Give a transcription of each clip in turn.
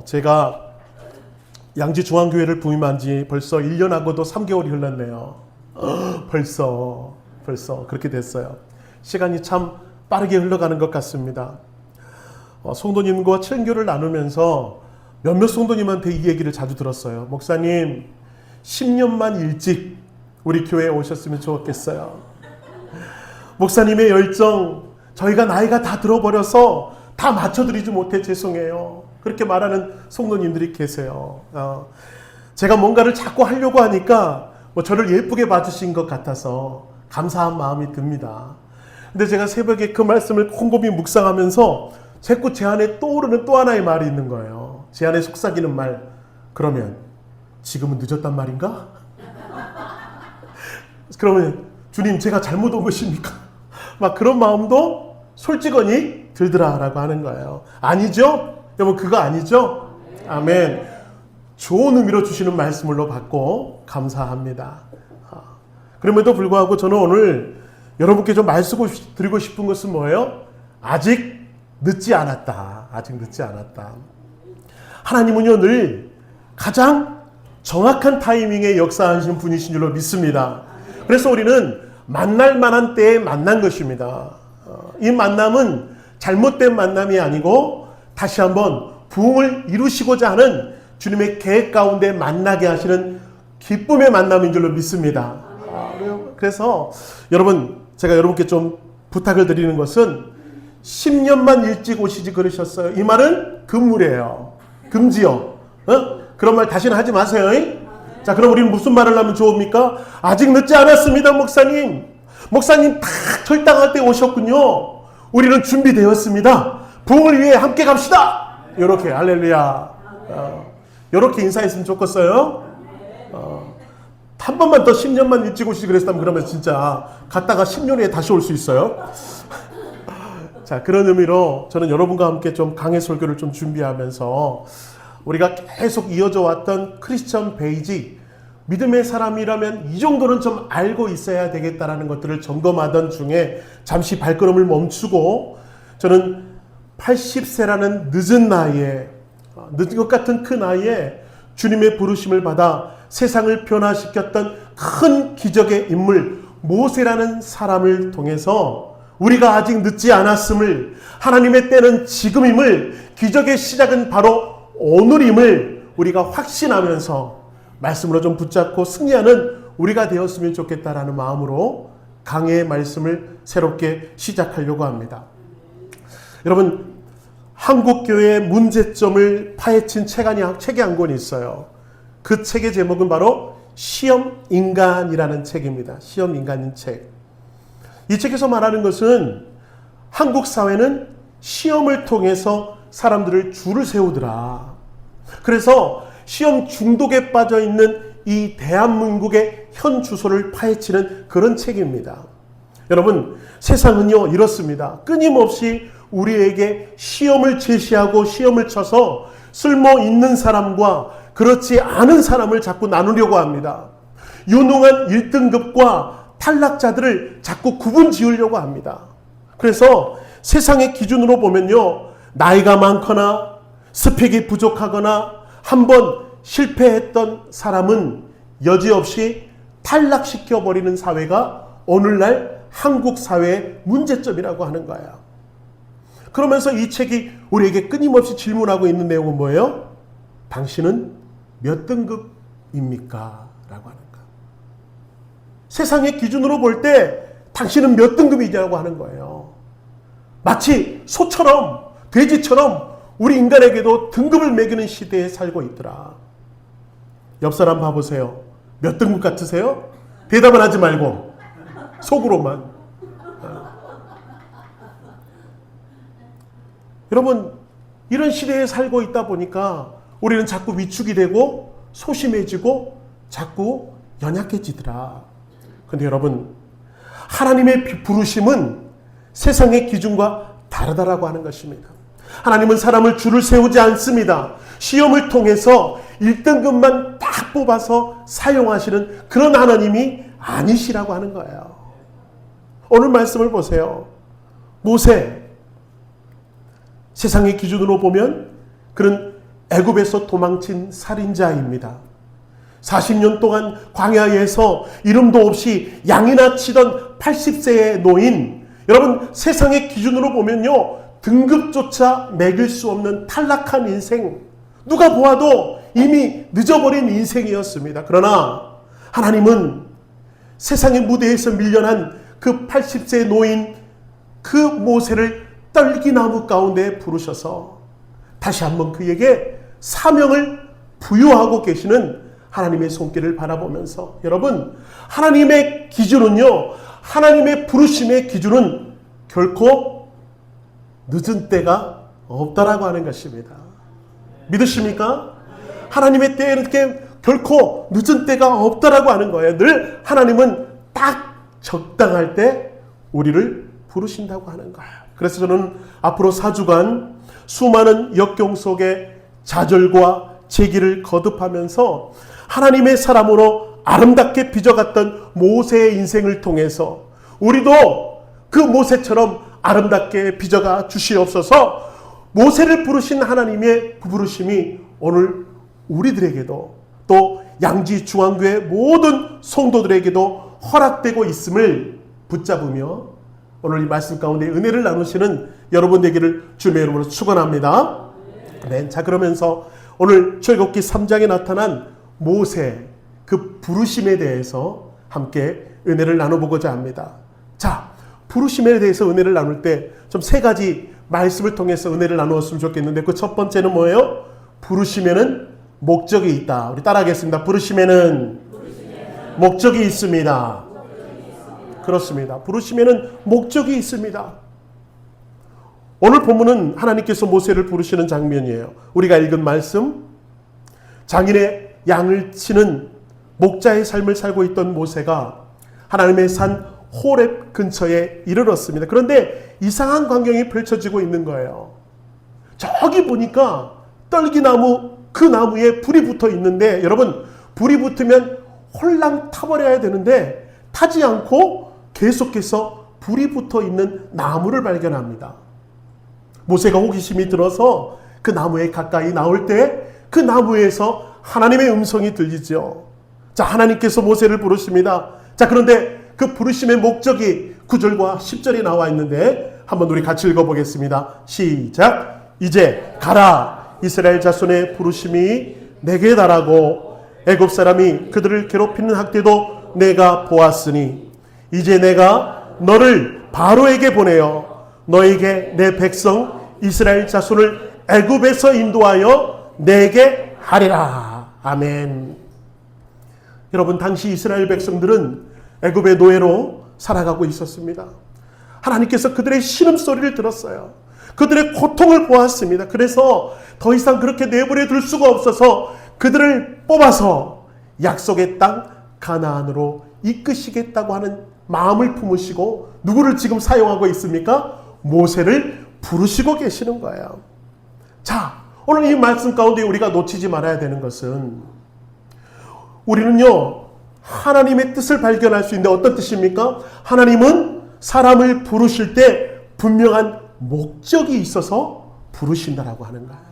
제가 양지중앙교회를 부임한 지 벌써 1년하고도 3개월이 흘렀네요. 벌써 그렇게 됐어요. 시간이 참 빠르게 흘러가는 것 같습니다. 성도님과 친교를 나누면서 몇몇 성도님한테 이 얘기를 자주 들었어요. 목사님, 10년만 일찍 우리 교회에 오셨으면 좋겠어요. 목사님의 열정, 저희가 나이가 다 들어버려서 다 맞춰드리지 못해 죄송해요. 그렇게 말하는 성도님들이 계세요. 제가 뭔가를 자꾸 하려고 하니까 저를 예쁘게 봐주신 것 같아서 감사한 마음이 듭니다. 근데 제가 새벽에 그 말씀을 곰곰이 묵상하면서 자꾸 제 안에 떠오르는 또 하나의 말이 있는 거예요. 제 안에 속삭이는 말. 그러면 지금은 늦었단 말인가? 그러면 주님, 제가 잘못 온 것입니까? 막 그런 마음도 솔직하니 들더라라고 하는 거예요. 아니죠? 여러분, 그거 아니죠? 아멘. 좋은 의미로 주시는 말씀으로 받고 감사합니다. 그럼에도 불구하고 저는 오늘 여러분께 좀 말씀드리고 싶은 것은 뭐예요? 아직 늦지 않았다. 아직 늦지 않았다. 하나님은요, 늘 가장 정확한 타이밍에 역사하시는 분이신 줄로 믿습니다. 그래서 우리는 만날 만한 때에 만난 것입니다. 이 만남은 잘못된 만남이 아니고 다시 한번 부흥을 이루시고자 하는 주님의 계획 가운데 만나게 하시는 기쁨의 만남인 줄로 믿습니다. 그래서 여러분, 제가 여러분께 좀 부탁을 드리는 것은 10년만 일찍 오시지 그러셨어요. 이 말은 금물이에요. 금지요. 그런 말 다시는 하지 마세요. 자, 그럼 우리는 무슨 말을 하면 좋습니까? 아직 늦지 않았습니다, 목사님. 목사님 딱 절당할 때 오셨군요. 우리는 준비되었습니다. 부흥을 위해 함께 갑시다. 이렇게 할렐루야. 이렇게 인사했으면 좋겠어요. 한 번만 더 10년만 일찍 오시지 그랬다면 그러면 진짜 갔다가 10년 후에 다시 올 수 있어요. 자, 그런 의미로 저는 여러분과 함께 좀 강해 설교를 좀 준비하면서 우리가 계속 이어져 왔던 크리스천 베이직, 믿음의 사람이라면 이 정도는 좀 알고 있어야 되겠다라는 것들을 점검하던 중에 잠시 발걸음을 멈추고 저는 80세라는 늦은 나이에, 늦은 것 같은 그 나이에 주님의 부르심을 받아 세상을 변화시켰던 큰 기적의 인물 모세라는 사람을 통해서 우리가 아직 늦지 않았음을, 하나님의 때는 지금임을, 기적의 시작은 바로 오늘임을 우리가 확신하면서 말씀으로 좀 붙잡고 승리하는 우리가 되었으면 좋겠다라는 마음으로 강해의 말씀을 새롭게 시작하려고 합니다. 여러분, 한국교회의 문제점을 파헤친 책이 한 권이 있어요. 그 책의 제목은 바로 시험인간이라는 책입니다. 시험인간인 책. 이 책에서 말하는 것은 한국 사회는 시험을 통해서 사람들을 줄을 세우더라. 그래서 시험 중독에 빠져 있는 이 대한민국의 현 주소를 파헤치는 그런 책입니다. 여러분, 세상은요 이렇습니다. 끊임없이 우리에게 시험을 제시하고 시험을 쳐서 쓸모 있는 사람과 그렇지 않은 사람을 자꾸 나누려고 합니다. 유능한 1등급과 탈락자들을 자꾸 구분 지으려고 합니다. 그래서 세상의 기준으로 보면요, 나이가 많거나 스펙이 부족하거나 한번 실패했던 사람은 여지없이 탈락시켜버리는 사회가 오늘날 한국 사회의 문제점이라고 하는 거예요. 그러면서 이 책이 우리에게 끊임없이 질문하고 있는 내용은 뭐예요? 당신은 몇 등급입니까? 라고 하는 거. 세상의 기준으로 볼 때 당신은 몇 등급이냐고 하는 거예요. 마치 소처럼, 돼지처럼 우리 인간에게도 등급을 매기는 시대에 살고 있더라. 옆 사람 봐보세요. 몇 등급 같으세요? 대답은 하지 말고 속으로만. 여러분, 이런 시대에 살고 있다 보니까 우리는 자꾸 위축이 되고 소심해지고 자꾸 연약해지더라. 근데 여러분, 하나님의 부르심은 세상의 기준과 다르다라고 하는 것입니다. 하나님은 사람을 줄을 세우지 않습니다. 시험을 통해서 1등급만 딱 뽑아서 사용하시는 그런 하나님이 아니시라고 하는 거예요. 오늘 말씀을 보세요. 모세, 세상의 기준으로 보면 그는 애굽에서 도망친 살인자입니다. 40년 동안 광야에서 이름도 없이 양이나 치던 80세의 노인, 여러분 세상의 기준으로 보면요 등급조차 매길 수 없는 탈락한 인생, 누가 보아도 이미 늦어버린 인생이었습니다. 그러나 하나님은 세상의 무대에서 밀려난 그 80세의 노인, 그 모세를 떨기나무 가운데 부르셔서 다시 한번 그에게 사명을 부여하고 계시는 하나님의 손길을 바라보면서, 여러분 하나님의 기준은요, 하나님의 부르심의 기준은 결코 늦은 때가 없다라고 하는 것입니다. 믿으십니까? 하나님의 때에는 이렇게 결코 늦은 때가 없다라고 하는 거예요. 늘 하나님은 딱 적당할 때 우리를 부르신다고 하는 거예요. 그래서 저는 앞으로 4주간 수많은 역경 속에 좌절과 재기를 거듭하면서 하나님의 사람으로 아름답게 빚어갔던 모세의 인생을 통해서 우리도 그 모세처럼 아름답게 빚어가 주시옵소서. 모세를 부르신 하나님의 그 부르심이 오늘 우리들에게도 또 양지 중앙교회 모든 성도들에게도 허락되고 있음을 붙잡으며 오늘 이 말씀 가운데 은혜를 나누시는 여러분 되기를 주님의 이름으로 축원합니다. 네, 자 그러면서 오늘 출애굽기 3장에 나타난 모세 그 부르심에 대해서 함께 은혜를 나눠보고자 합니다. 자, 부르심에 대해서 은혜를 나눌 때 좀 세 가지 말씀을 통해서 은혜를 나누었으면 좋겠는데, 그 첫 번째는 뭐예요? 부르심에는 목적이 있다. 우리 따라하겠습니다. 부르심에는 목적이 있습니다. 그렇습니다. 부르심에는 목적이 있습니다. 오늘 본문은 하나님께서 모세를 부르시는 장면이에요. 우리가 읽은 말씀, 장인의 양을 치는 목자의 삶을 살고 있던 모세가 하나님의 산 호렙 근처에 이르렀습니다. 그런데 이상한 광경이 펼쳐지고 있는 거예요. 저기 보니까 떨기나무, 그 나무에 불이 붙어 있는데, 여러분 불이 붙으면 홀랑 타버려야 되는데 타지 않고 계속해서 불이 붙어 있는 나무를 발견합니다. 모세가 호기심이 들어서 그 나무에 가까이 나올 때 그 나무에서 하나님의 음성이 들리죠. 자, 하나님께서 모세를 부르십니다. 자, 그런데 그 부르심의 목적이 9절과 10절에 나와 있는데 한번 우리 같이 읽어보겠습니다. 시작. 이제 가라. 이스라엘 자손의 부르심이 내게 달하고 애굽 사람이 그들을 괴롭히는 학대도 내가 보았으니 이제 내가 너를 바로에게 보내어 너에게 내 백성 이스라엘 자손을 애굽에서 인도하여 내게 하리라. 아멘. 여러분, 당시 이스라엘 백성들은 애굽의 노예로 살아가고 있었습니다. 하나님께서 그들의 신음소리를 들었어요. 그들의 고통을 보았습니다. 그래서 더 이상 그렇게 내버려 둘 수가 없어서 그들을 뽑아서 약속의 땅 가나안으로 이끄시겠다고 하는 마음을 품으시고 누구를 지금 사용하고 있습니까? 모세를 부르시고 계시는 거예요. 자, 오늘 이 말씀 가운데 우리가 놓치지 말아야 되는 것은, 우리는요 하나님의 뜻을 발견할 수 있는데 어떤 뜻입니까? 하나님은 사람을 부르실 때 분명한 목적이 있어서 부르신다라고 하는 거예요.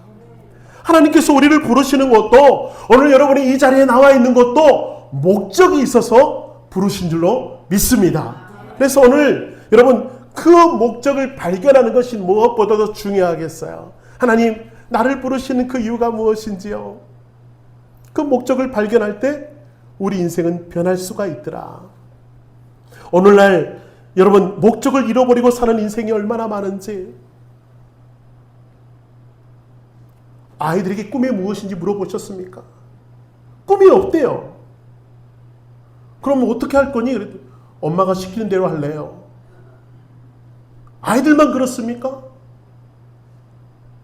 하나님께서 우리를 부르시는 것도, 오늘 여러분이 이 자리에 나와 있는 것도 목적이 있어서 부르신 줄로 믿습니다. 그래서 오늘 여러분 그 목적을 발견하는 것이 무엇보다도 중요하겠어요. 하나님, 나를 부르시는 그 이유가 무엇인지요? 그 목적을 발견할 때 우리 인생은 변할 수가 있더라. 오늘날 여러분 목적을 잃어버리고 사는 인생이 얼마나 많은지, 아이들에게 꿈이 무엇인지 물어보셨습니까? 꿈이 없대요. 그럼 어떻게 할 거니? 그랬더니 엄마가 시키는 대로 할래요. 아이들만 그렇습니까?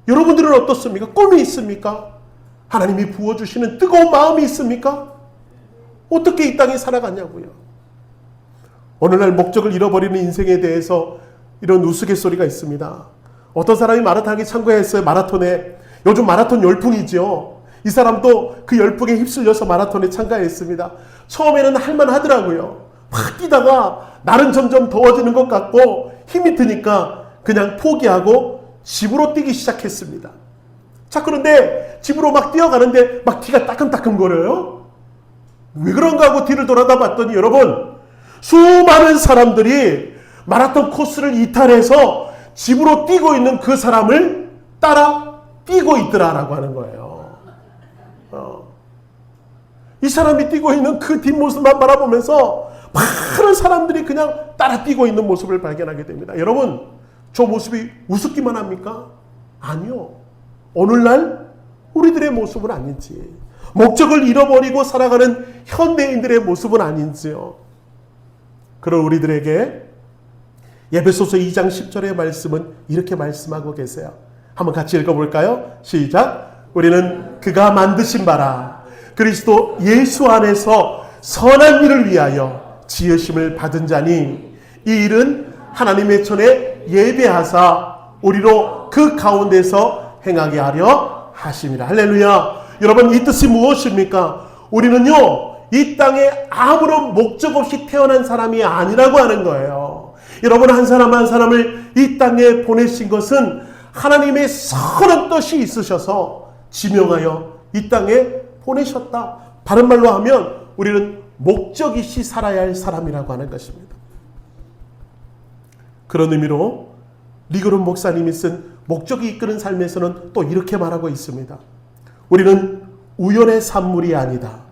여러분들은 어떻습니까? 꿈이 있습니까? 하나님이 부어주시는 뜨거운 마음이 있습니까? 어떻게 이 땅에 살아가냐고요. 오늘날 목적을 잃어버리는 인생에 대해서 이런 우스갯소리가 있습니다. 어떤 사람이 마라톤에 참가했어요. 마라톤에. 요즘 마라톤 열풍이죠. 이 사람도 그 열풍에 휩쓸려서 마라톤에 참가했습니다. 처음에는 할만하더라고요. 막 뛰다가 날은 점점 더워지는 것 같고 힘이 드니까 그냥 포기하고 집으로 뛰기 시작했습니다. 자, 그런데 집으로 막 뛰어가는데 막 뒤가 따끔따끔거려요? 왜 그런가 하고 뒤를 돌아다 봤더니 여러분, 수많은 사람들이 마라톤 코스를 이탈해서 집으로 뛰고 있는 그 사람을 따라 뛰고 있더라라고 하는 거예요. 이 사람이 뛰고 있는 그 뒷모습만 바라보면서 많은 사람들이 그냥 따라 뛰고 있는 모습을 발견하게 됩니다. 여러분, 저 모습이 우습기만 합니까? 아니요. 오늘날 우리들의 모습은 아닌지, 목적을 잃어버리고 살아가는 현대인들의 모습은 아닌지요. 그런 우리들에게 에베소서 2장 10절의 말씀은 이렇게 말씀하고 계세요. 한번 같이 읽어볼까요? 시작. 우리는 그가 만드신 바라 그리스도 예수 안에서 선한 일을 위하여 지으심을 받은 자니, 이 일은 하나님의 손에 예배하사 우리로 그 가운데서 행하게 하려 하심이라. 할렐루야. 여러분, 이 뜻이 무엇입니까? 우리는요, 이 땅에 아무런 목적 없이 태어난 사람이 아니라고 하는 거예요. 여러분, 한 사람 한 사람을 이 땅에 보내신 것은 하나님의 선한 뜻이 있으셔서 지명하여 이 땅에 보내셨다. 다른 말로 하면 우리는 목적이시 살아야 할 사람이라고 하는 것입니다. 그런 의미로 리그론 목사님이 쓴 목적이 이끄는 삶에서는 또 이렇게 말하고 있습니다. 우리는 우연의 산물이 아니다.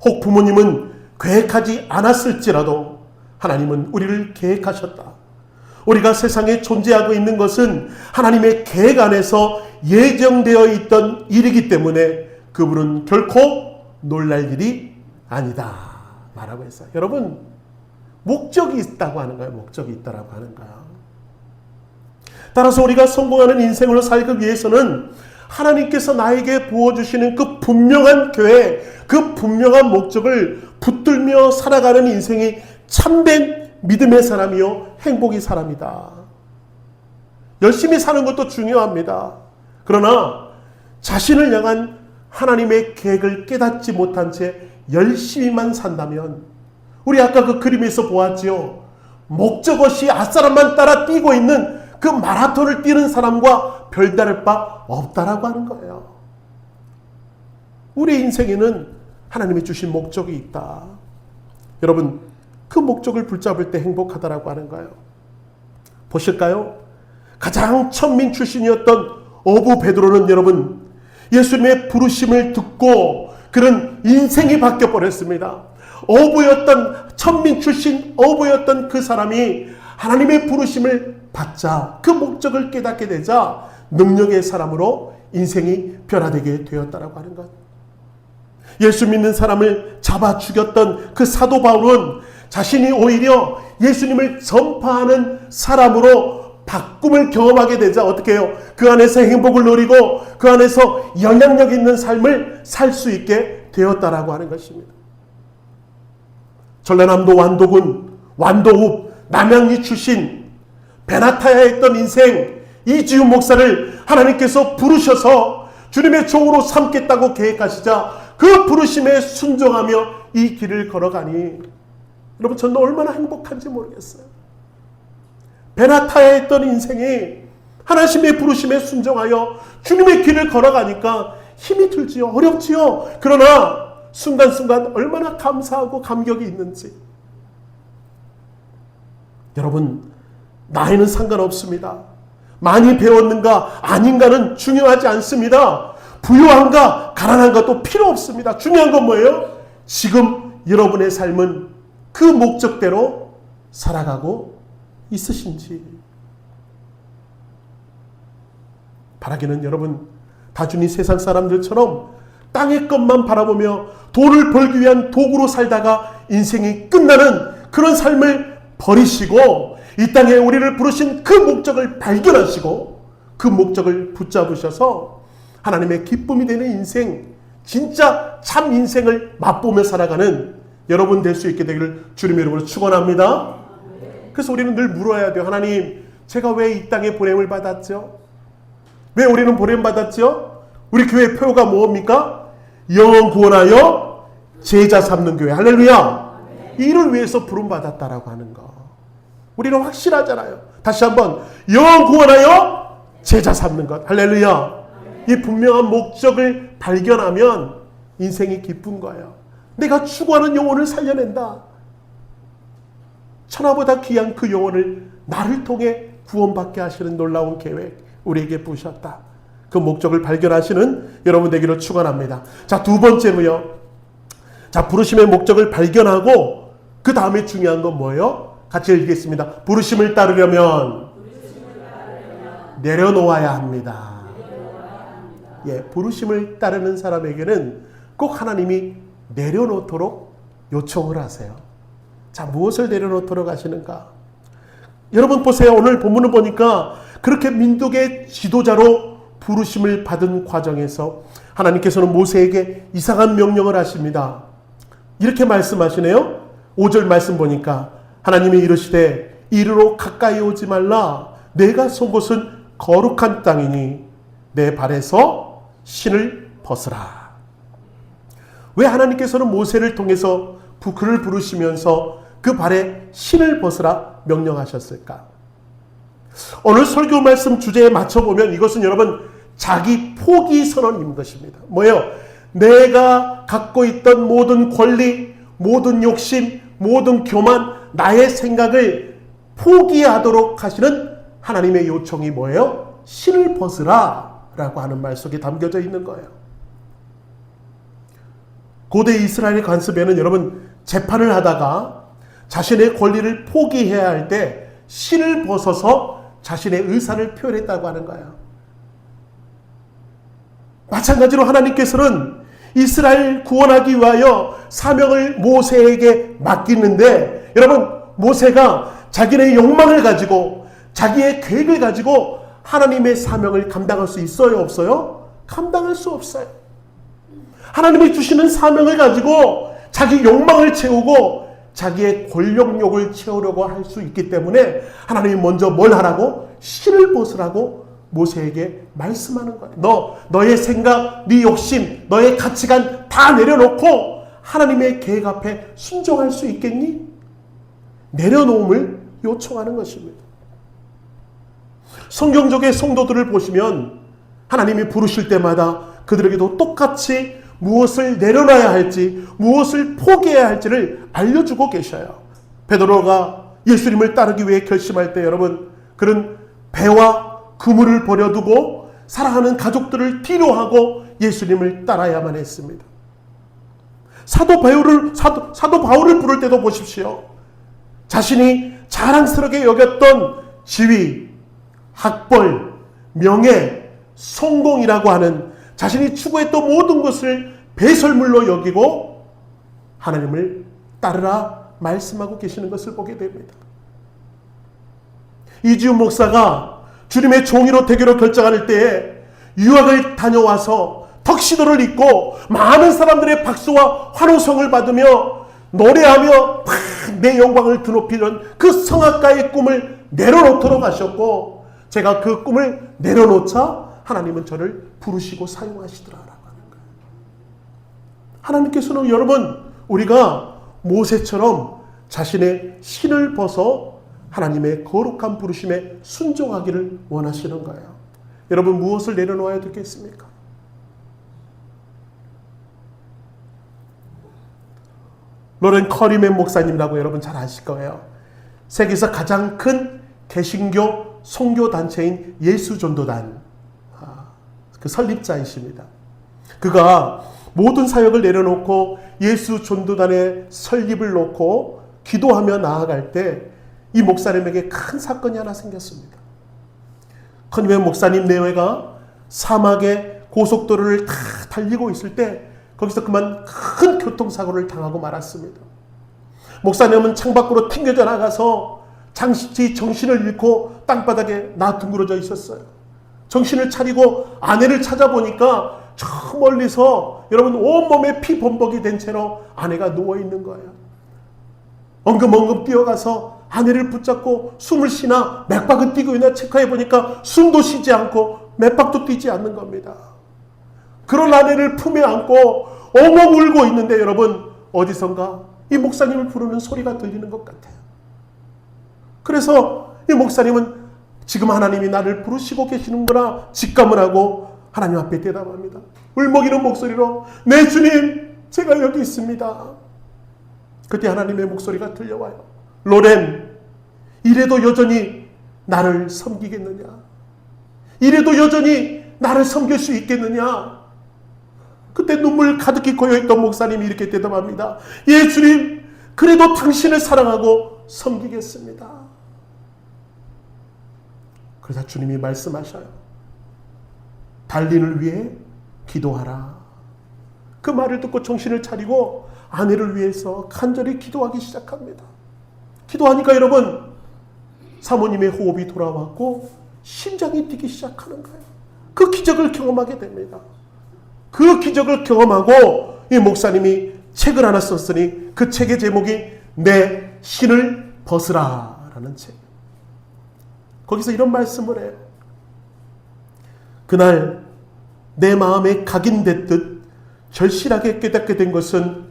혹 부모님은 계획하지 않았을지라도 하나님은 우리를 계획하셨다. 우리가 세상에 존재하고 있는 것은 하나님의 계획 안에서 예정되어 있던 일이기 때문에 그분은 결코 놀랄 일이 아니다 말하고 있어요. 여러분, 목적이 있다고 하는 거예요. 목적이 있다라고 하는 거예요. 따라서 우리가 성공하는 인생으로 살기 위해서는 하나님께서 나에게 부어주시는 그 분명한 계획, 그 분명한 목적을 붙들며 살아가는 인생이 참된 믿음의 사람이요 행복의 사람이다. 열심히 사는 것도 중요합니다. 그러나 자신을 향한 하나님의 계획을 깨닫지 못한 채 열심히만 산다면, 우리 아까 그 그림에서 보았지요. 목적 없이 앞사람만 따라 뛰고 있는 그 마라톤을 뛰는 사람과 별다를 바 없다라고 하는 거예요. 우리 인생에는 하나님이 주신 목적이 있다. 여러분, 그 목적을 붙잡을 때 행복하다라고 하는 거예요. 보실까요? 가장 천민 출신이었던 어부 베드로는 여러분, 예수님의 부르심을 듣고 그런 인생이 바뀌어 버렸습니다. 어부였던, 천민 출신 어부였던 그 사람이 하나님의 부르심을 받자, 그 목적을 깨닫게 되자 능력의 사람으로 인생이 변화되게 되었다라고 하는 것. 예수 믿는 사람을 잡아 죽였던 그 사도 바울은 자신이 오히려 예수님을 전파하는 사람으로 바꿈을 경험하게 되자 어떻게 해요? 그 안에서 행복을 누리고 그 안에서 영향력 있는 삶을 살 수 있게 되었다라고 하는 것입니다. 전라남도 완도군 완도읍 남양리 출신 베나타야에 있던 인생 이지훈 목사를 하나님께서 부르셔서 주님의 종으로 삼겠다고 계획하시자 그 부르심에 순종하며 이 길을 걸어가니 여러분, 저는 얼마나 행복한지 모르겠어요. 베나타야에 있던 인생이 하나님의 부르심에 순종하여 주님의 길을 걸어가니까 힘이 들지요. 어렵지요. 그러나 순간순간 얼마나 감사하고 감격이 있는지. 여러분, 나이는 상관없습니다. 많이 배웠는가 아닌가는 중요하지 않습니다. 부유한가 가난한가도 필요 없습니다. 중요한 건 뭐예요? 지금 여러분의 삶은 그 목적대로 살아가고 있으신지. 바라기는 여러분, 다준이 세상 사람들처럼 땅의 것만 바라보며 돈을 벌기 위한 도구로 살다가 인생이 끝나는 그런 삶을 버리시고 이 땅에 우리를 부르신 그 목적을 발견하시고 그 목적을 붙잡으셔서 하나님의 기쁨이 되는 인생, 진짜 참 인생을 맛보며 살아가는 여러분 될 수 있게 되기를 주님의 이름으로 축원합니다. 그래서 우리는 늘 물어야 돼요. 하나님, 제가 왜 이 땅에 보냄을 받았죠? 왜 우리는 보냄받았죠? 우리 교회 표가 뭡니까? 영혼 구원하여 제자 삼는 교회. 할렐루야. 이를 위해서 부름받았다라고 하는 거 우리는 확실하잖아요. 다시 한번, 영혼 구원하여 제자 삼는 것. 할렐루야. 이 분명한 목적을 발견하면 인생이 기쁜 거예요. 내가 추구하는 영혼을 살려낸다. 천하보다 귀한 그 영혼을 나를 통해 구원받게 하시는 놀라운 계획 우리에게 부으셨다. 그 목적을 발견하시는 여러분 되기를 축원합니다. 자, 두 번째로요. 자, 부르심의 목적을 발견하고 그 다음에 중요한 건 뭐예요? 같이 읽겠습니다. 부르심을 따르려면 내려놓아야 합니다. 예, 부르심을 따르는 사람에게는 꼭 하나님이 내려놓도록 요청을 하세요. 자, 무엇을 내려놓도록 하시는가? 여러분 보세요. 오늘 본문을 보니까 그렇게 민족의 지도자로 부르심을 받은 과정에서 하나님께서는 모세에게 이상한 명령을 하십니다. 이렇게 말씀하시네요. 5절 말씀 보니까 하나님이 이르시되 이리로 가까이 오지 말라. 내가 선 곳은 거룩한 땅이니 내 발에서 신을 벗으라. 왜 하나님께서는 모세를 통해서 그를 부르시면서 그 발에 신을 벗으라 명령하셨을까? 오늘 설교 말씀 주제에 맞춰보면 이것은 여러분 자기 포기 선언인 것입니다. 뭐예요? 내가 갖고 있던 모든 권리, 모든 욕심, 모든 교만, 나의 생각을 포기하도록 하시는 하나님의 요청이 뭐예요? 신을 벗으라 라고 하는 말 속에 담겨져 있는 거예요. 고대 이스라엘 관습에는 여러분 재판을 하다가 자신의 권리를 포기해야 할 때 신을 벗어서 자신의 의사를 표현했다고 하는 거예요. 마찬가지로 하나님께서는 이스라엘 구원하기 위하여 사명을 모세에게 맡기는데 여러분 모세가 자기의 욕망을 가지고 자기의 계획을 가지고 하나님의 사명을 감당할 수 있어요? 없어요? 감당할 수 없어요. 하나님이 주시는 사명을 가지고 자기 욕망을 채우고 자기의 권력욕을 채우려고 할 수 있기 때문에 하나님이 먼저 뭘 하라고? 신을 벗으라고 모세에게 말씀하는 거예요. 너의 생각, 네 욕심, 너의 가치관 다 내려놓고 하나님의 계획 앞에 순종할 수 있겠니? 내려놓음을 요청하는 것입니다. 성경적의 성도들을 보시면 하나님이 부르실 때마다 그들에게도 똑같이 무엇을 내려놔야 할지 무엇을 포기해야 할지를 알려주고 계셔요. 베드로가 예수님을 따르기 위해 결심할 때 여러분 그는 배와 그물을 버려두고 사랑하는 가족들을 뒤로 하고 예수님을 따라야만 했습니다. 사도 바울을 부를 때도 보십시오. 자신이 자랑스럽게 여겼던 지위, 학벌, 명예, 성공이라고 하는 자신이 추구했던 모든 것을 배설물로 여기고 하나님을 따르라 말씀하고 계시는 것을 보게 됩니다. 이지훈 목사가 주님의 종이로 되기로 결정할 때에 유학을 다녀와서 턱시도를 입고 많은 사람들의 박수와 환호성을 받으며 노래하며 내 영광을 드높이는 그 성악가의 꿈을 내려놓도록 하셨고 제가 그 꿈을 내려놓자 하나님은 저를 부르시고 사용하시더라라고 하는 거예요. 하나님께서는 여러분 우리가 모세처럼 자신의 신을 벗어 하나님의 거룩한 부르심에 순종하기를 원하시는 거예요. 여러분 무엇을 내려놓아야 되겠습니까? 로렌 커리맨 목사님이라고 여러분 잘 아실 거예요. 세계에서 가장 큰 개신교 선교 단체인 예수전도단 그 설립자이십니다. 그가 모든 사역을 내려놓고 예수전도단의 설립을 놓고 기도하며 나아갈 때 이 목사님에게 큰 사건이 하나 생겼습니다. 커리맨 목사님 내외가 사막의 고속도로를 다 달리고 있을 때 거기서 그만 큰 교통사고를 당하고 말았습니다. 목사님은 창밖으로 튕겨져 나가서 잠시 정신을 잃고 땅바닥에 둥그러져 있었어요. 정신을 차리고 아내를 찾아보니까 저 멀리서 여러분 온몸에 피 범벅이 된 채로 아내가 누워있는 거예요. 엉금엉금 뛰어가서 아내를 붙잡고 숨을 쉬나 맥박을 뛰고 있나 체크해보니까 숨도 쉬지 않고 맥박도 뛰지 않는 겁니다. 그런 아내를 품에 안고 엉엉 울고 있는데 여러분 어디선가 이 목사님을 부르는 소리가 들리는 것 같아요. 그래서 이 목사님은 지금 하나님이 나를 부르시고 계시는구나 직감을 하고 하나님 앞에 대답합니다. 울먹이는 목소리로 네 주님 제가 여기 있습니다. 그때 하나님의 목소리가 들려와요. 로렌, 이래도 여전히 나를 섬기겠느냐? 이래도 여전히 나를 섬길 수 있겠느냐? 그때 눈물 가득히 고여있던 목사님이 이렇게 대답합니다. 예 주님, 그래도 당신을 사랑하고 섬기겠습니다. 그러자 주님이 말씀하셔요. 달린을 위해 기도하라. 그 말을 듣고 정신을 차리고 아내를 위해서 간절히 기도하기 시작합니다. 기도하니까 여러분, 사모님의 호흡이 돌아왔고 심장이 뛰기 시작하는 거예요. 그 기적을 경험하게 됩니다. 그 기적을 경험하고 이 목사님이 책을 하나 썼으니 그 책의 제목이 내 신을 벗으라 라는 책. 거기서 이런 말씀을 해요. 그날 내 마음에 각인됐듯 절실하게 깨닫게 된 것은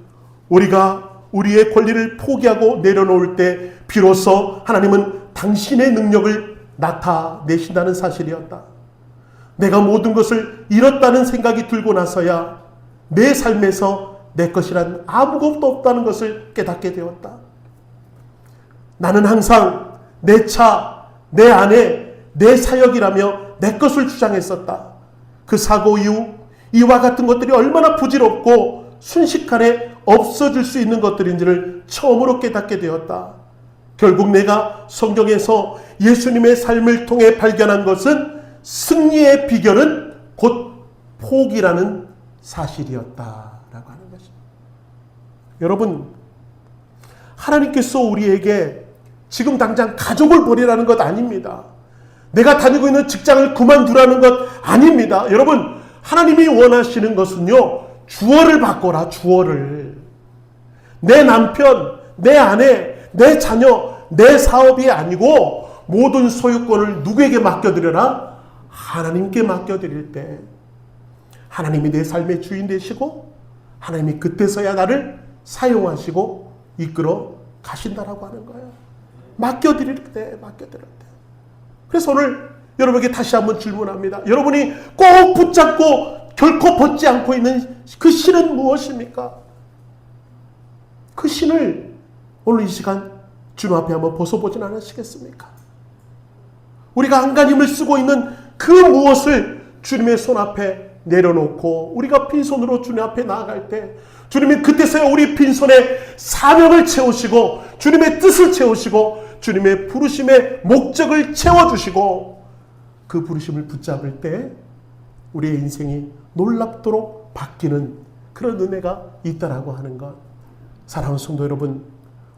우리가 우리의 권리를 포기하고 내려놓을 때 비로소 하나님은 당신의 능력을 나타내신다는 사실이었다. 내가 모든 것을 잃었다는 생각이 들고 나서야 내 삶에서 내 것이란 아무것도 없다는 것을 깨닫게 되었다. 나는 항상 내 차, 내 아내, 내 사역이라며 내 것을 주장했었다. 그 사고 이후 이와 같은 것들이 얼마나 부질없고 순식간에 없어질 수 있는 것들인지를 처음으로 깨닫게 되었다. 결국 내가 성경에서 예수님의 삶을 통해 발견한 것은 승리의 비결은 곧 포기라는 사실이었다라고 하는 것입니다. 여러분, 하나님께서 우리에게 지금 당장 가족을 버리라는 것 아닙니다. 내가 다니고 있는 직장을 그만두라는 것 아닙니다. 여러분, 하나님이 원하시는 것은요, 주어를 바꿔라, 주어를. 내 남편, 내 아내, 내 자녀, 내 사업이 아니고 모든 소유권을 누구에게 맡겨드려라? 하나님께 맡겨드릴 때 하나님이 내 삶의 주인 되시고 하나님이 그때서야 나를 사용하시고 이끌어 가신다라고 하는 거예요. 맡겨드릴 때. 그래서 오늘 여러분에게 다시 한번 질문합니다. 여러분이 꼭 붙잡고 결코 벗지 않고 있는 그 신은 무엇입니까? 그 신을 오늘 이 시간 주님 앞에 한번 벗어보진 않으시겠습니까? 우리가 안간힘을 쓰고 있는 그 무엇을 주님의 손 앞에 내려놓고 우리가 빈손으로 주님 앞에 나아갈 때 주님이 그때서야 우리 빈손에 사명을 채우시고 주님의 뜻을 채우시고 주님의 부르심의 목적을 채워주시고 그 부르심을 붙잡을 때 우리의 인생이 놀랍도록 바뀌는 그런 은혜가 있다라고 하는 것. 사랑하는 성도 여러분,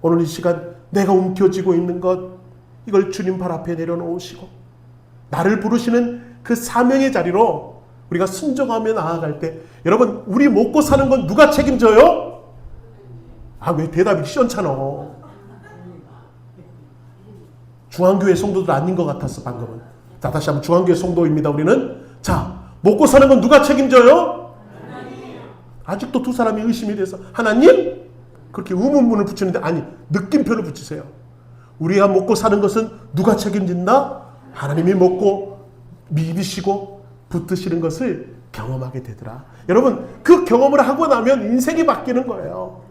오늘 이 시간 내가 움켜쥐고 있는 것, 이걸 주님 발 앞에 내려놓으시고 나를 부르시는 그 사명의 자리로 우리가 순종하며 나아갈 때, 여러분, 우리 먹고 사는 건 누가 책임져요? 아, 왜 대답이 시원찮아? 중앙교회 성도들 아닌 것 같았어 방금은. 자, 다시 한번 중앙교회 성도입니다 우리는. 자, 먹고 사는 건 누가 책임져요? 하나님. 아직도 두 사람이 의심이 돼서 하나님? 그렇게 의문문을 붙이는데, 아니, 느낌표를 붙이세요. 우리가 먹고 사는 것은 누가 책임진다? 하나님이 먹고 미비시고 붙드시는 것을 경험하게 되더라. 여러분, 그 경험을 하고 나면 인생이 바뀌는 거예요.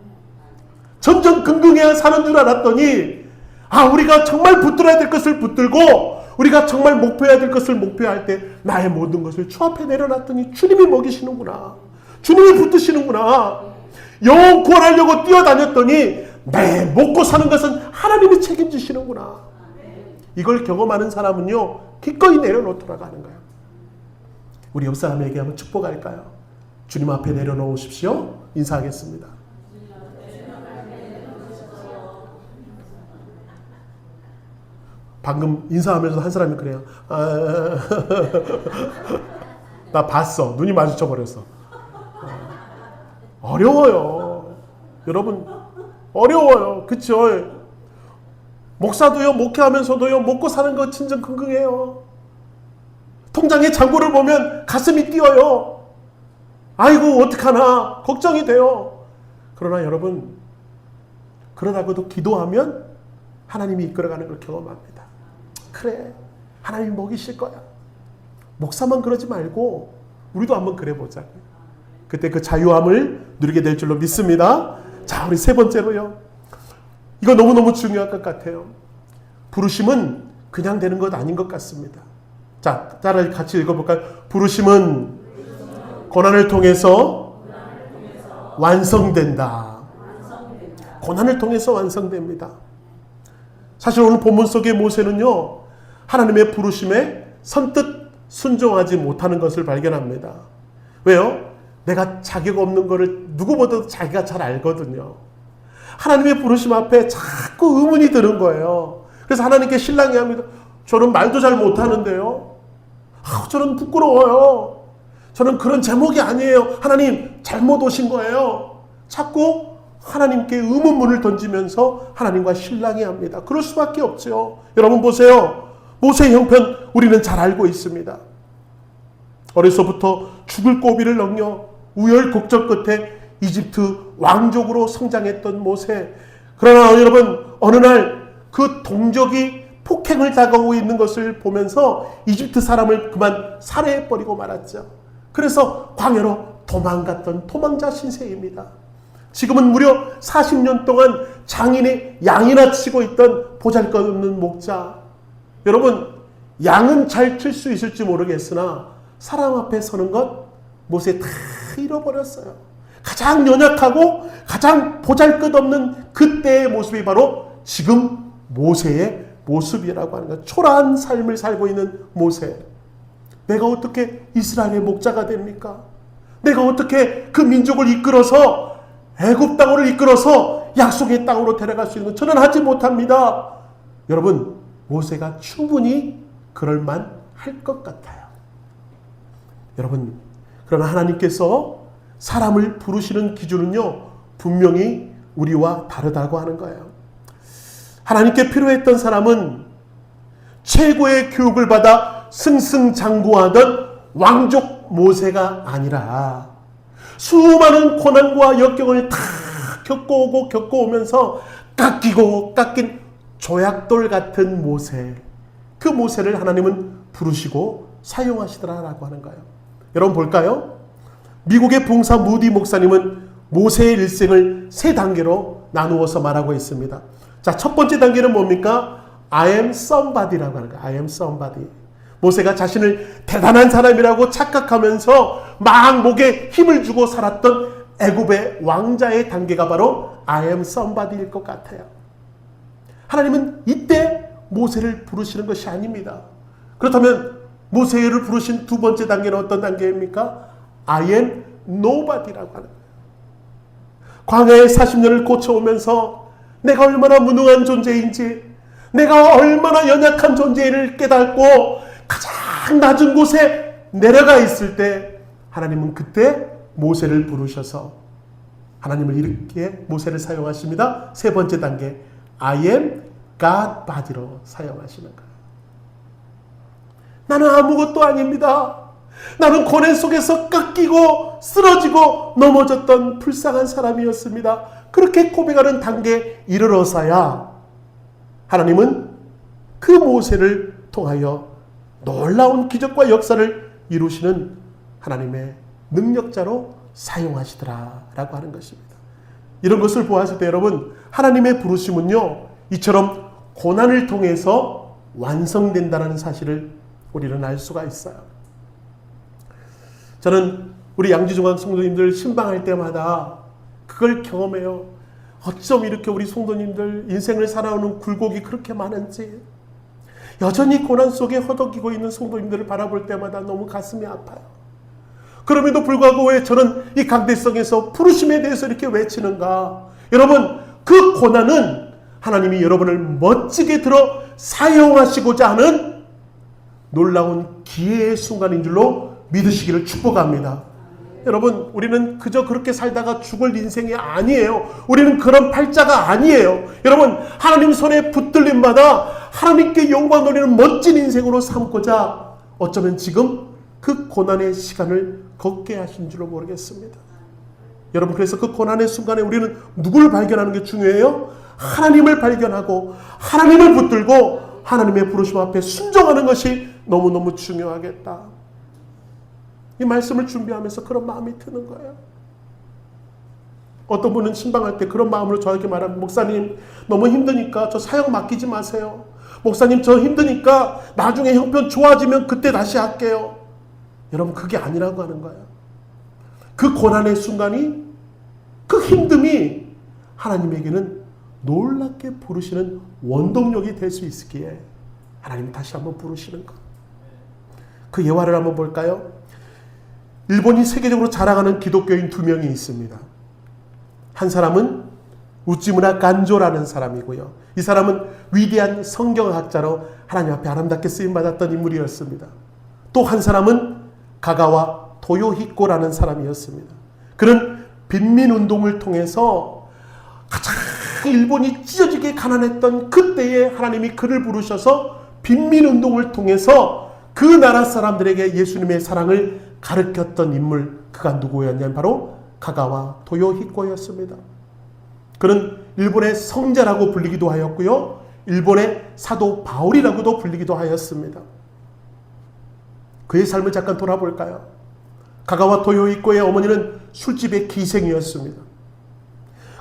전전긍긍해야 사는 줄 알았더니, 아, 우리가 정말 붙들어야 될 것을 붙들고 우리가 정말 목표해야 될 것을 목표할 때 나의 모든 것을 주 앞에 내려놨더니 주님이 먹이시는구나. 주님이 붙드시는구나. 영혼 구원하려고 뛰어다녔더니 내 먹고 사는 것은 하나님이 책임지시는구나. 이걸 경험하는 사람은요, 기꺼이 내려놓도록 하는 거예요. 우리 옆 사람에게 한번 축복할까요? 주님 앞에 내려놓으십시오. 인사하겠습니다. 방금 인사하면서 한 사람이 그래요. 나 봤어. 눈이 마주쳐버렸어. 어려워요. 여러분, 어려워요. 그쵸? 목사도요, 목회하면서도요, 먹고 사는 거 진정긍긍해요. 통장의 잔고를 보면 가슴이 뛰어요. 아이고, 어떡하나. 걱정이 돼요. 그러나 여러분, 그러다가도 기도하면 하나님이 이끌어가는 걸 경험합니다. 그래, 하나님이 먹이실 거야. 목사만 그러지 말고 우리도 한번 그래보자고요. 그때 그 자유함을 누리게 될 줄로 믿습니다. 자, 우리 세 번째로요. 이거 너무너무 중요할 것 같아요. 부르심은 그냥 되는 것 아닌 것 같습니다. 자, 따라 같이 읽어볼까요? 부르심은 고난을 통해서 완성된다. 고난을 통해서 완성됩니다. 사실 오늘 본문 속의 모세는요, 하나님의 부르심에 선뜻 순종하지 못하는 것을 발견합니다. 왜요? 내가 자격 없는 것을 누구보다도 자기가 잘 알거든요. 하나님의 부르심 앞에 자꾸 의문이 드는 거예요. 그래서 하나님께 실랑이합니다. 저는 말도 잘 못하는데요. 저는 부끄러워요. 저는 그런 제목이 아니에요. 하나님 잘못 오신 거예요. 자꾸 하나님께 의문문을 던지면서 하나님과 실랑이합니다. 그럴 수밖에 없죠. 여러분 보세요. 모세의 형편 우리는 잘 알고 있습니다. 어려서부터 죽을 고비를 넘겨 우열곡절 끝에 이집트 왕족으로 성장했던 모세. 그러나 여러분 어느 날 그 동족이 폭행을 당하고 있는 것을 보면서 이집트 사람을 그만 살해해버리고 말았죠. 그래서 광야로 도망갔던 도망자 신세입니다. 지금은 무려 40년 동안 장인의 양이나 치고 있던 보잘것없는 목자. 여러분 양은 잘 칠 수 있을지 모르겠으나 사람 앞에 서는 것 모세 다 잃어버렸어요. 가장 연약하고 가장 보잘것없는 그때의 모습이 바로 지금 모세의 모습이라고 하는 것. 초라한 삶을 살고 있는 모세. 내가 어떻게 이스라엘의 목자가 됩니까? 내가 어떻게 그 민족을 이끌어서 애굽 땅으로 이끌어서 약속의 땅으로 데려갈 수 있는 것, 저는 하지 못합니다. 여러분 모세가 충분히 그럴만 할 것 같아요. 여러분 그러나 하나님께서 사람을 부르시는 기준은요 분명히 우리와 다르다고 하는 거예요. 하나님께 필요했던 사람은 최고의 교육을 받아 승승장구하던 왕족 모세가 아니라 수많은 고난과 역경을 다 겪어오고 겪어오면서 깎이고 깎인 조약돌 같은 모세, 그 모세를 하나님은 부르시고 사용하시더라라고 하는 거예요. 여러분 볼까요? 미국의 봉사 무디 목사님은 모세의 일생을 세 단계로 나누어서 말하고 있습니다. 자, 첫 번째 단계는 뭡니까? I am somebody라고 하는 거예요. I am somebody. 모세가 자신을 대단한 사람이라고 착각하면서 막 목에 힘을 주고 살았던 애굽의 왕자의 단계가 바로 I am somebody일 것 같아요. 하나님은 이때 모세를 부르시는 것이 아닙니다. 그렇다면 모세를 부르신 두 번째 단계는 어떤 단계입니까? I am nobody라고 하는 거예요. 광야의 40년을 고쳐오면서 내가 얼마나 무능한 존재인지, 내가 얼마나 연약한 존재를 깨닫고 가장 낮은 곳에 내려가 있을 때 하나님은 그때 모세를 부르셔서 하나님을 이렇게 모세를 사용하십니다. 세 번째 단계 I am God body로 사용하시는 거예요. 나는 아무것도 아닙니다. 나는 고뇌 속에서 깎이고 쓰러지고 넘어졌던 불쌍한 사람이었습니다. 그렇게 고백하는 단계에 이르러서야 하나님은 그 모세를 통하여 놀라운 기적과 역사를 이루시는 하나님의 능력자로 사용하시더라라고 하는 것입니다. 이런 것을 보았을 때 여러분 하나님의 부르심은요 이처럼 고난을 통해서 완성된다는 사실을 우리는 알 수가 있어요. 저는 우리 양지중앙 성도님들 신방할 때마다 그걸 경험해요. 어쩜 이렇게 우리 성도님들 인생을 살아오는 굴곡이 그렇게 많은지, 여전히 고난 속에 허덕이고 있는 성도님들을 바라볼 때마다 너무 가슴이 아파요. 그럼에도 불구하고 왜 저는 이 강대성에서 부르심에 대해서 이렇게 외치는가? 여러분, 그 고난은 하나님이 여러분을 멋지게 들어 사용하시고자 하는 놀라운 기회의 순간인 줄로 믿으시기를 축복합니다. 여러분, 우리는 그저 그렇게 살다가 죽을 인생이 아니에요. 우리는 그런 팔자가 아니에요. 여러분, 하나님 손에 붙들림마다 하나님께 영광 돌리는 멋진 인생으로 삼고자 어쩌면 지금 그 고난의 시간을 걷게 하신 줄로 모르겠습니다. 여러분, 그래서 그 고난의 순간에 우리는 누구를 발견하는 게 중요해요? 하나님을 발견하고 하나님을 붙들고 하나님의 부르심 앞에 순종하는 것이 너무너무 중요하겠다. 이 말씀을 준비하면서 그런 마음이 드는 거예요. 어떤 분은 신방할 때 그런 마음으로 저에게 말합니다. 목사님, 너무 힘드니까 저 사역 맡기지 마세요. 목사님, 저 힘드니까 나중에 형편 좋아지면 그때 다시 할게요. 여러분, 그게 아니라고 하는 거예요. 그 고난의 순간이, 그 힘듦이 하나님에게는 놀랍게 부르시는 원동력이 될 수 있기에 하나님이 다시 한번 부르시는 것. 그 예화를 한번 볼까요? 일본이 세계적으로 자랑하는 기독교인 2명이 있습니다. 한 사람은 우찌무라 간조라는 사람이고요. 이 사람은 위대한 성경학자로 하나님 앞에 아름답게 쓰임받았던 인물이었습니다. 또 한 사람은 가가와 도요히코라는 사람이었습니다. 그는 빈민운동을 통해서 가장 일본이 찢어지게 가난했던 그때에 하나님이 그를 부르셔서 빈민운동을 통해서 그 나라 사람들에게 예수님의 사랑을 가르쳤던 인물, 그가 누구였냐면 바로 가가와 도요히코였습니다. 그는 일본의 성자라고 불리기도 하였고요, 일본의 사도 바울이라고도 불리기도 하였습니다. 그의 삶을 잠깐 돌아볼까요? 가가와 도요히코의 어머니는 술집의 기생이었습니다.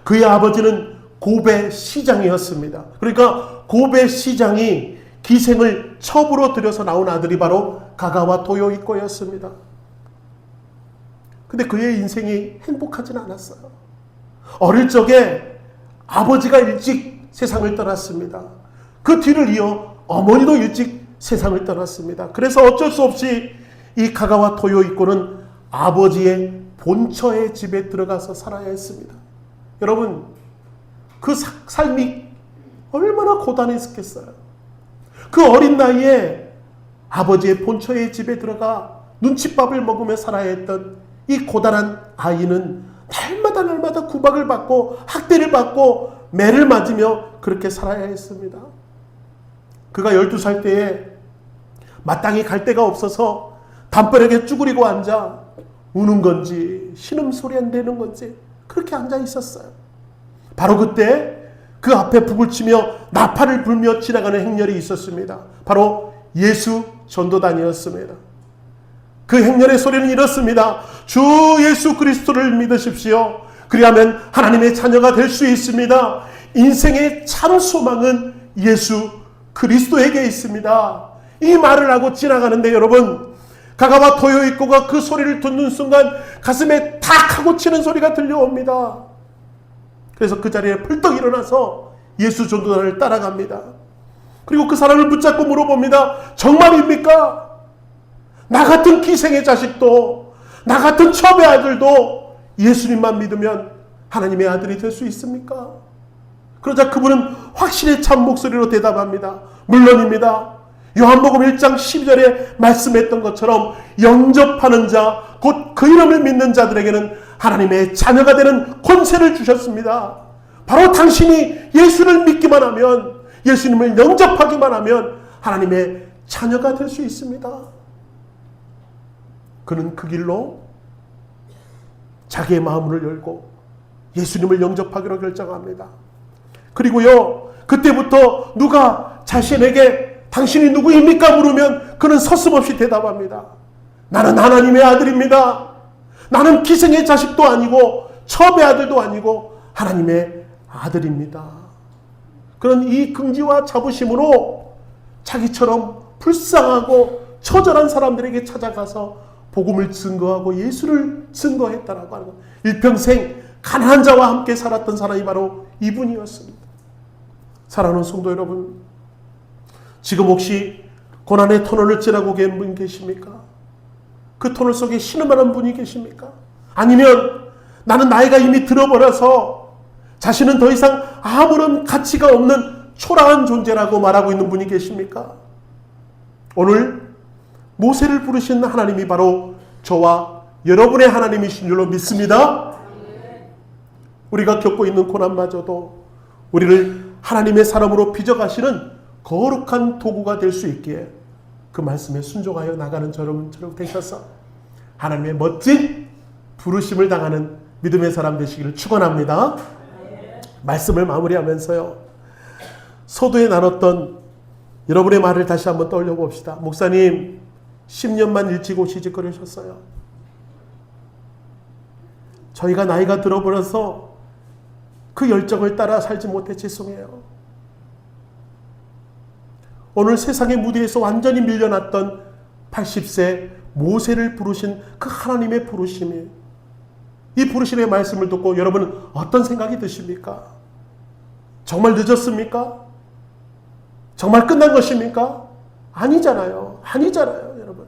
그의 아버지는 고베 시장이었습니다. 그러니까 고베 시장이 기생을 첩으로 들여서 나온 아들이 바로 가가와 도요히코였습니다. 근데 그의 인생이 행복하진 않았어요. 어릴 적에 아버지가 일찍 세상을 떠났습니다. 그 뒤를 이어 어머니도 일찍 세상을 떠났습니다. 그래서 어쩔 수 없이 이 가가와 도요히코는 아버지의 본처의 집에 들어가서 살아야 했습니다. 여러분, 그 삶이 얼마나 고단했겠어요. 그 어린 나이에 아버지의 본처의 집에 들어가 눈칫밥을 먹으며 살아야 했던 이 고단한 아이는 날마다 구박을 받고 학대를 받고 매를 맞으며 그렇게 살아야 했습니다. 그가 12살 때에 마땅히 갈 데가 없어서 담벼락에 쭈그리고 앉아 우는 건지 신음소리 안 되는 건지 그렇게 앉아 있었어요. 바로 그때 그 앞에 북을 치며 나팔을 불며 지나가는 행렬이 있었습니다. 바로 예수 전도단이었습니다. 그 행렬의 소리는 이렇습니다. 주 예수 그리스도를 믿으십시오. 그리하면 하나님의 자녀가 될 수 있습니다. 인생의 참 소망은 예수 그리스도에게 있습니다. 이 말을 하고 지나가는데 여러분, 가가와 도요히코가 그 소리를 듣는 순간 가슴에 탁 하고 치는 소리가 들려옵니다. 그래서 그 자리에 벌떡 일어나서 예수 전도단을 따라갑니다. 그리고 그 사람을 붙잡고 물어봅니다. 정말입니까? 나 같은 기생의 자식도, 나 같은 첩의 아들도 예수님만 믿으면 하나님의 아들이 될 수 있습니까? 그러자 그분은 확실히 참 목소리로 대답합니다. 물론입니다. 요한복음 1장 12절에 말씀했던 것처럼 영접하는 자, 곧 그 이름을 믿는 자들에게는 하나님의 자녀가 되는 권세를 주셨습니다. 바로 당신이 예수를 믿기만 하면, 예수님을 영접하기만 하면 하나님의 자녀가 될 수 있습니다. 그는 그 길로 자기의 마음을 열고 예수님을 영접하기로 결정합니다. 그리고요, 그때부터 누가 자신에게 당신이 누구입니까? 물으면 그는 서슴없이 대답합니다. 나는 하나님의 아들입니다. 나는 기생의 자식도 아니고 첩의 아들도 아니고 하나님의 아들입니다. 그런 이 긍지와 자부심으로 자기처럼 불쌍하고 처절한 사람들에게 찾아가서 복음을 증거하고 예수를 증거했다라고 하는 것. 일평생 가난한 자와 함께 살았던 사람이 바로 이분이었습니다. 사랑하는 성도 여러분, 지금 혹시 고난의 터널을 지나고 계신 분 계십니까? 그 터널 속에 신음하는 분이 계십니까? 아니면 나는 나이가 이미 들어버려서 자신은 더 이상 아무런 가치가 없는 초라한 존재라고 말하고 있는 분이 계십니까? 오늘 모세를 부르신 하나님이 바로 저와 여러분의 하나님이신 줄로 믿습니다. 우리가 겪고 있는 고난마저도 우리를 하나님의 사람으로 빚어가시는 거룩한 도구가 될 수 있기에 그 말씀에 순종하여 나가는 저러분처럼 되셔서 하나님의 멋진 부르심을 당하는 믿음의 사람 되시기를 축원합니다. 말씀을 마무리하면서요, 서두에 나눴던 여러분의 말을 다시 한번 떠올려 봅시다. 목사님 10년만 일찍 오시지 그러셨어요. 저희가 나이가 들어버려서 그 열정을 따라 살지 못해 죄송해요. 오늘 세상의 무대에서 완전히 밀려났던 80세 모세를 부르신 그 하나님의 부르심이, 이 부르심의 말씀을 듣고 여러분은 어떤 생각이 드십니까? 정말 늦었습니까? 정말 끝난 것입니까? 아니잖아요. 아니잖아요, 여러분.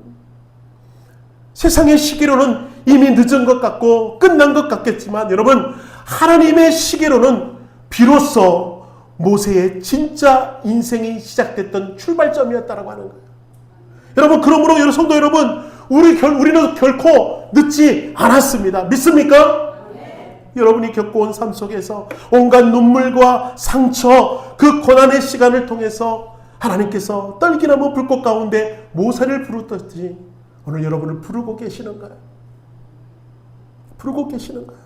세상의 시기로는 이미 늦은 것 같고 끝난 것 같겠지만 여러분, 하나님의 시기로는 비로소 모세의 진짜 인생이 시작됐던 출발점이었다라고 하는 거예요. 여러분, 그러므로 여러분 성도 여러분, 우리는 결코 늦지 않았습니다. 믿습니까? 네. 여러분이 겪어온 삶 속에서 온갖 눈물과 상처, 그 고난의 시간을 통해서 하나님께서 떨기나무 불꽃 가운데 모세를 부르듯이 오늘 여러분을 부르고 계시는 거예요. 부르고 계시는 거예요.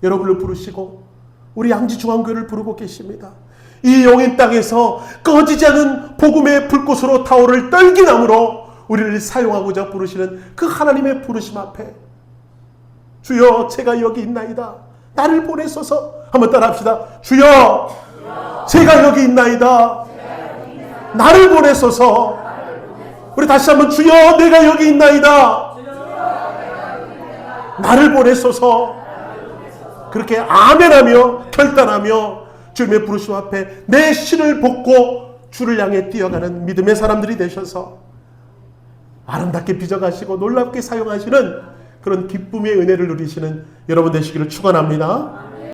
여러분을 부르시고 우리 양지중앙교회를 부르고 계십니다. 이 용인 땅에서 꺼지지 않은 복음의 불꽃으로 타오를 떨기나무로 우리를 사용하고자 부르시는 그 하나님의 부르심 앞에 주여 제가 여기 있나이다. 나를 보내소서. 한번 따라합시다. 주여 제가 여기 있나이다. 나를 보내소서. 우리 다시 한번 주여 내가 여기 있나이다. 나를 보내소서. 그렇게 아멘하며 결단하며 주님의 부르심 앞에 내 신을 벗고 주를 향해 뛰어가는 믿음의 사람들이 되셔서 아름답게 빚어가시고 놀랍게 사용하시는 그런 기쁨의 은혜를 누리시는 여러분 되시기를 축원합니다.